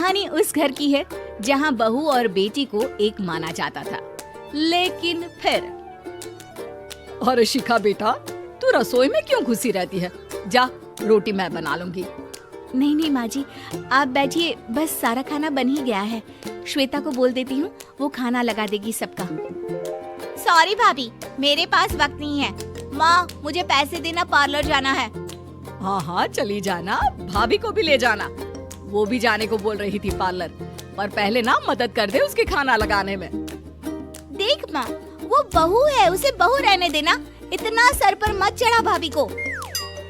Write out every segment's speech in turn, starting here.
कहानी उस घर की है जहाँ बहू और बेटी को एक माना जाता था। लेकिन फिर अरे शिखा बेटा, तू रसोई में क्यों घुसी रहती है? जा, रोटी मैं बना लूंगी। नहीं नहीं माँ जी, आप बैठिए, बस सारा खाना बन ही गया है। श्वेता को बोल देती हूँ, वो खाना लगा देगी सबका। सॉरी भाभी, मेरे पास वक्त नहीं है। माँ, मुझे पैसे देना, पार्लर जाना है। हाँ हाँ चली जाना, भाभी को भी ले जाना। वो भी जाने को बोल रही थी पार्लर, पर पहले ना मदद कर दे उसके खाना लगाने में। देख माँ, वो बहू है, उसे बहू रहने देना। इतना सर पर मत चढ़ा भाभी को।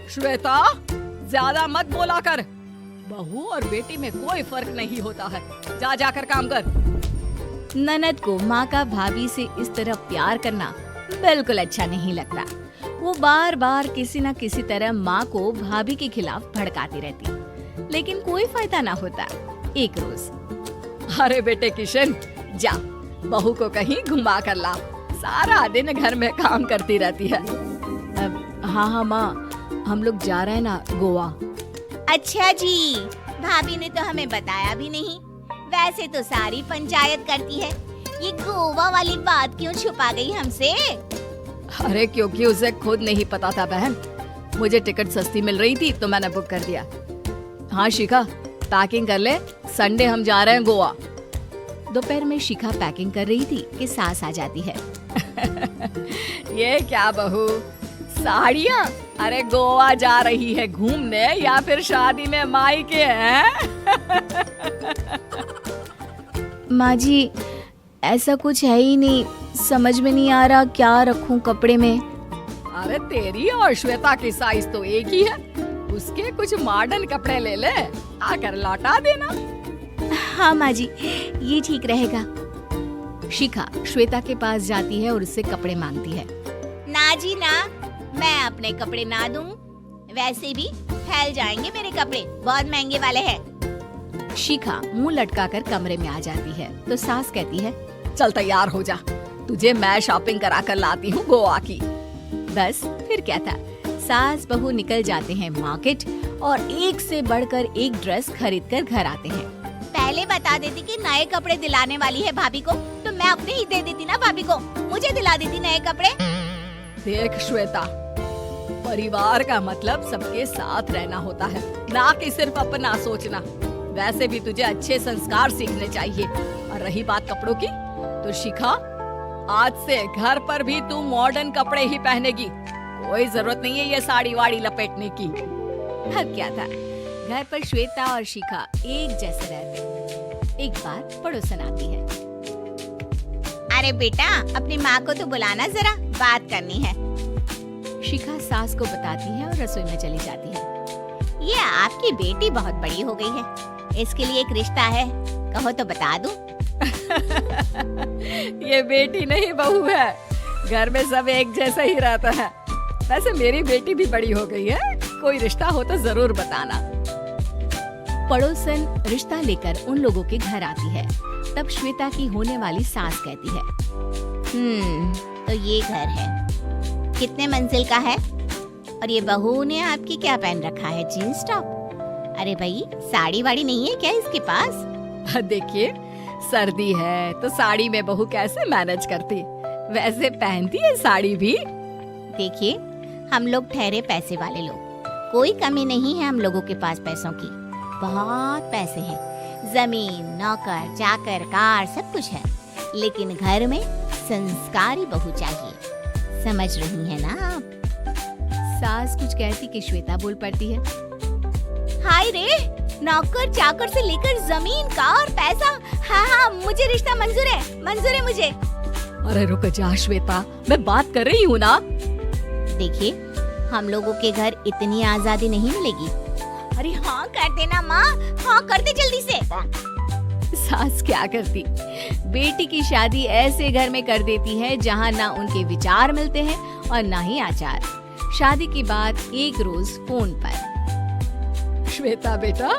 श्वेता, ज्यादा मत बोला कर। बहू और बेटी में कोई फर्क नहीं होता है। जा जाकर काम कर। ननद को माँ का भाभी से इस तरह प्यार करना बिल्कुल अच्छा नहीं लगता। वो बार बार किसी न किसी तरह माँ को भाभी के खिलाफ भड़काती रहती, लेकिन कोई फायदा ना होता। एक रोज, अरे बेटे किशन, जा बहू को कहीं घुमा कर ला। सारा दिन घर में काम करती रहती है। हाँ हाँ माँ, हम लोग जा रहे हैं ना गोवा। अच्छा जी, भाभी ने तो हमें बताया भी नहीं। वैसे तो सारी पंचायत करती है, ये गोवा वाली बात क्यों छुपा गई हमसे? अरे क्योंकि उसे खुद नहीं पता था बहन। मुझे टिकट सस्ती मिल रही थी तो मैंने बुक कर दिया। हाँ शिखा, पैकिंग कर ले, संडे हम जा रहे हैं गोवा। दोपहर में शिखा पैकिंग कर रही थी कि सास आ जाती है। ये क्या बहू, साड़ियाँ? अरे गोवा जा रही है घूमने या फिर शादी में मायके हैं? माँ जी, ऐसा कुछ है ही नहीं, समझ में नहीं आ रहा क्या रखूं कपड़े में। अरे तेरी और श्वेता की साइज तो एक ही है। उसके कुछ मॉडर्न कपड़े ले ले, आकर लौटा देना। हाँ माँ जी, ये ठीक रहेगा। शिखा श्वेता के पास जाती है और उससे कपड़े मांगती है। ना जी ना, मैं अपने कपड़े ना दूं। वैसे भी फैल जाएंगे मेरे कपड़े, बहुत महंगे वाले हैं। शिखा मुंह लटकाकर कमरे में आ जाती है तो सास कहती है, चल तैयार हो जा, तुझे मैं शॉपिंग करा कर लाती हूँ गोवा की। बस फिर क्या था, सास बहू निकल जाते हैं मार्केट और एक से बढ़कर एक ड्रेस खरीद कर घर आते हैं। पहले बता देती कि नए कपड़े दिलाने वाली है भाभी को, तो मैं अपने ही दे देती ना भाभी को, मुझे दिला देती नए कपड़े। देख श्वेता, परिवार का मतलब सबके साथ रहना होता है, ना कि सिर्फ अपना सोचना। वैसे भी तुझे अच्छे संस्कार सीखने चाहिए। और रही बात कपड़ों की, तो शिखा, आज से घर पर भी तू मॉडर्न कपड़े ही पहनेगी। कोई जरूरत नहीं है ये साड़ी वाड़ी लपेटने की। अब क्या था, घर पर श्वेता और शिखा एक जैसे रहते। एक बार पड़ोसन आती है। अरे बेटा, अपनी माँ को तो बुलाना जरा, बात करनी है। शिखा सास को बताती है और रसोई में चली जाती है। ये आपकी बेटी बहुत बड़ी हो गई है, इसके लिए एक रिश्ता है, कहो तो बता दूं। ये बेटी नहीं बहू है, घर में सब एक जैसा ही रहता है। वैसे मेरी बेटी भी बड़ी हो गई है, कोई रिश्ता हो तो जरूर बताना। पड़ोसन रिश्ता लेकर उन लोगों के घर आती है। तब श्वेता की होने वाली सास कहती है, तो ये घर है, कितने मंजिल का है? और ये बहू ने आपकी क्या पहन रखा है, जीन्स टॉप? अरे भाई, साड़ी वाड़ी नहीं है क्या इसके पास? देखिए, सर्दी है तो साड़ी में बहू कैसे मैनेज करती, वैसे पहनती है साड़ी भी। देखिए, हम लोग ठहरे पैसे वाले लोग, कोई कमी नहीं है हम लोगों के पास पैसों की, बहुत पैसे हैं, जमीन, नौकर, चाकर, कार, सब कुछ है, लेकिन घर में संस्कारी बहू चाहिए। समझ रही है ना आप? सास कुछ कहती कि श्वेता बोल पड़ती है, हाय रे, नौकर चाकर से लेकर जमीन, कार, पैसा, हाँ हाँ, मुझे रिश्ता मंजूर है, मंजूर है मुझे। अरे रुक जा श्वेता, मैं बात कर रही हूँ ना। देखिए, हम लोगों के घर इतनी आजादी नहीं मिलेगी। अरे हाँ कर देना माँ, हाँ कर दे जल्दी से। सास क्या करती, बेटी की शादी ऐसे घर में कर देती है जहाँ ना उनके विचार मिलते हैं और ना ही आचार। शादी के बाद एक रोज फोन पर, श्वेता बेटा,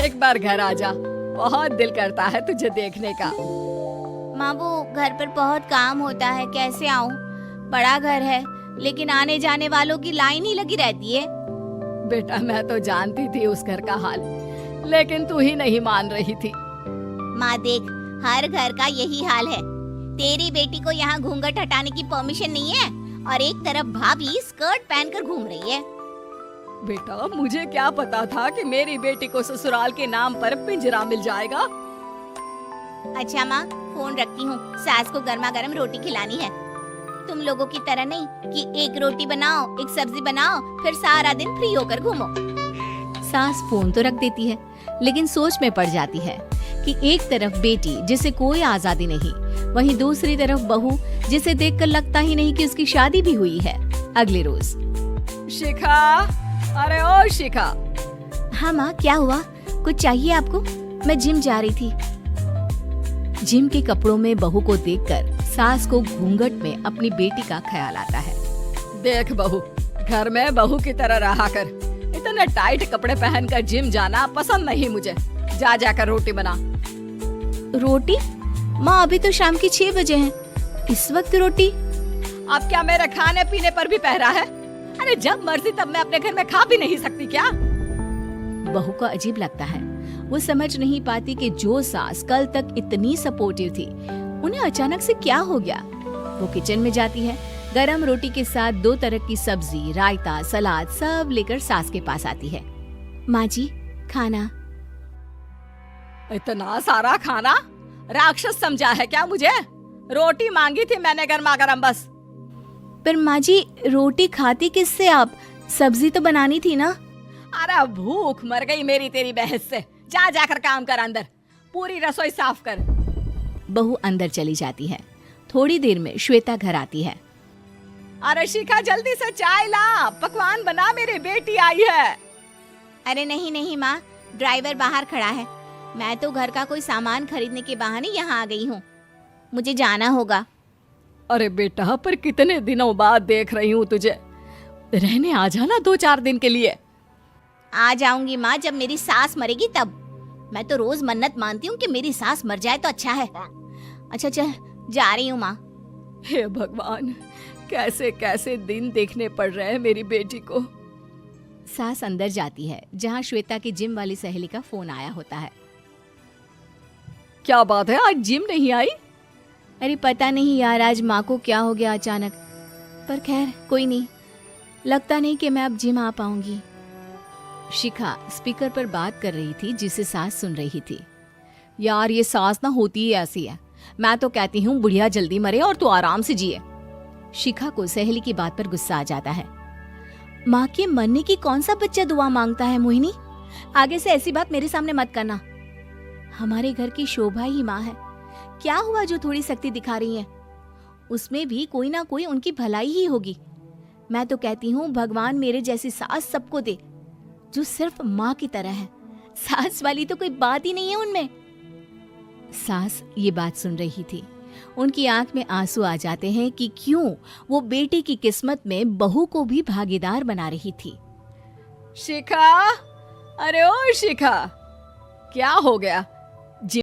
एक बार घर आ जा, बहुत दिल करता है तुझे देखने का। माँ, वो घर पर बहुत काम होता है, कैसे आऊँ? बड़ा घर है, लेकिन आने जाने वालों की लाइन ही लगी रहती है। बेटा, मैं तो जानती थी उस घर का हाल, लेकिन तू ही नहीं मान रही थी। माँ देख, हर घर का यही हाल है। तेरी बेटी को यहाँ घूंघट हटाने की परमिशन नहीं है और एक तरफ भाभी स्कर्ट पहनकर घूम रही है। बेटा, मुझे क्या पता था कि मेरी बेटी को ससुराल के नाम पर पिंजरा मिल जाएगा। अच्छा माँ, फोन रखती हूँ, सास को गर्मा गर्म रोटी खिलानी है। तुम लोगों की तरह नहीं कि एक रोटी बनाओ, एक सब्जी बनाओ, फिर सारा दिन फ्री होकर घूमो। सास फोन तो रख देती है, लेकिन सोच में पड़ जाती है कि एक तरफ बेटी जिसे कोई आजादी नहीं, वहीं दूसरी तरफ बहू जिसे देखकर लगता ही नहीं कि उसकी शादी भी हुई है। अगले रोज। शिखा, अरे ओ शिखा। हाँ माँ, क्या हुआ? कुछ चाहिए आपको? मैं जिम जा रही थी। जिम के कपड़ों में बहू को देखकर सास को घूंघट में अपनी बेटी का ख्याल आता है। देख बहू, घर में बहू की तरह रहा कर। इतने टाइट कपड़े पहनकर जिम जाना पसंद नहीं मुझे। जा जाकर रोटी बना। रोटी? माँ, अभी तो शाम के 6 बजे हैं, इस वक्त रोटी? अब क्या मेरे खाने पीने पर भी पहरा है? अरे जब मर्जी तब मैं अपने घर में खा भी नहीं सकती क्या? बहू को अजीब लगता है। वो समझ नहीं पाती कि जो सास कल तक इतनी सपोर्टिव थी, उन्हें अचानक से क्या हो गया। वो किचन में जाती है, गरम रोटी के साथ 2 तरह की सब्जी, रायता, सलाद सब लेकर सास के पास आती है। माँ जी, खाना। इतना सारा खाना? राक्षस समझा है क्या मुझे? रोटी मांगी थी मैंने गर्मा गर्म बस। पर माँ जी, रोटी खाती किससे आप? सब्जी तो बनानी थी ना। अरे भूख मर गई मेरी तेरी बहस से। जा जाकर काम कर, अंदर पूरी रसोई साफ कर। बहू अंदर चली जाती है। थोड़ी देर में श्वेता घर आती है। अरे शिखा, जल्दी से चाय ला, पकवान बना, मेरी बेटी आई है। अरे नहीं नहीं माँ, ड्राइवर बाहर खड़ा है। मैं तो घर का कोई सामान खरीदने के बहाने यहाँ आ गई हूँ, मुझे जाना होगा। अरे बेटा, पर कितने दिनों बाद देख रही हूँ तुझे। रहने आ जाना 2-4 दिन के लिए। आ जाऊंगी माँ, जब मेरी सास मरेगी तब। मैं तो रोज मन्नत मानती हूँ कि मेरी सास मर जाए तो अच्छा है। अच्छा चल, जा रही हूँ माँ। हे भगवान, कैसे कैसे दिन देखने पड़ रहे हैं मेरी बेटी को। सास अंदर जाती है, जहाँ श्वेता की जिम वाली सहेली का फोन आया होता है। क्या बात है, आज जिम नहीं आई? अरे पता नहीं यार, आज माँ को क्या हो गया अचानक। पर खैर कोई नहीं, लगता नहीं कि मैं अब जिम आ पाऊंगी। शिखा स्पीकर पर बात कर रही थी, जिसे सास सुन रही थी। यार, ये सास ना होती ही ऐसी है। मैं तो कहती हूँ बुढ़िया जल्दी मरे और तू आराम से जिए। शिखा को सहेली की बात पर गुस्सा आ जाता है। माँ के मरने की कौन सा बच्चा दुआ मांगता है मोहिनी? आगे से ऐसी बात मेरे सामने मत करना। हमारे घर की शोभा ही माँ है। क्या हुआ जो थोड़ी सख्ती दिखा रही है? उसमें भी कोई ना कोई उनकी भलाई ही होगी। मैं तो कहती हूँ भगवान मेरे जैसी सास सबको दे, जो सिर्फ माँ की तरह है। सास वाली तो कोई बात ही नहीं है उनमें। सास ये बात सुन रही थी। उनकी आंख में आंसू आ जाते हैं कि क्यों वो बेटे की किस्मत में बहू को भी भागीदार बना रही थी। शिखा, अरे ओ शिखा, क्या हो गया?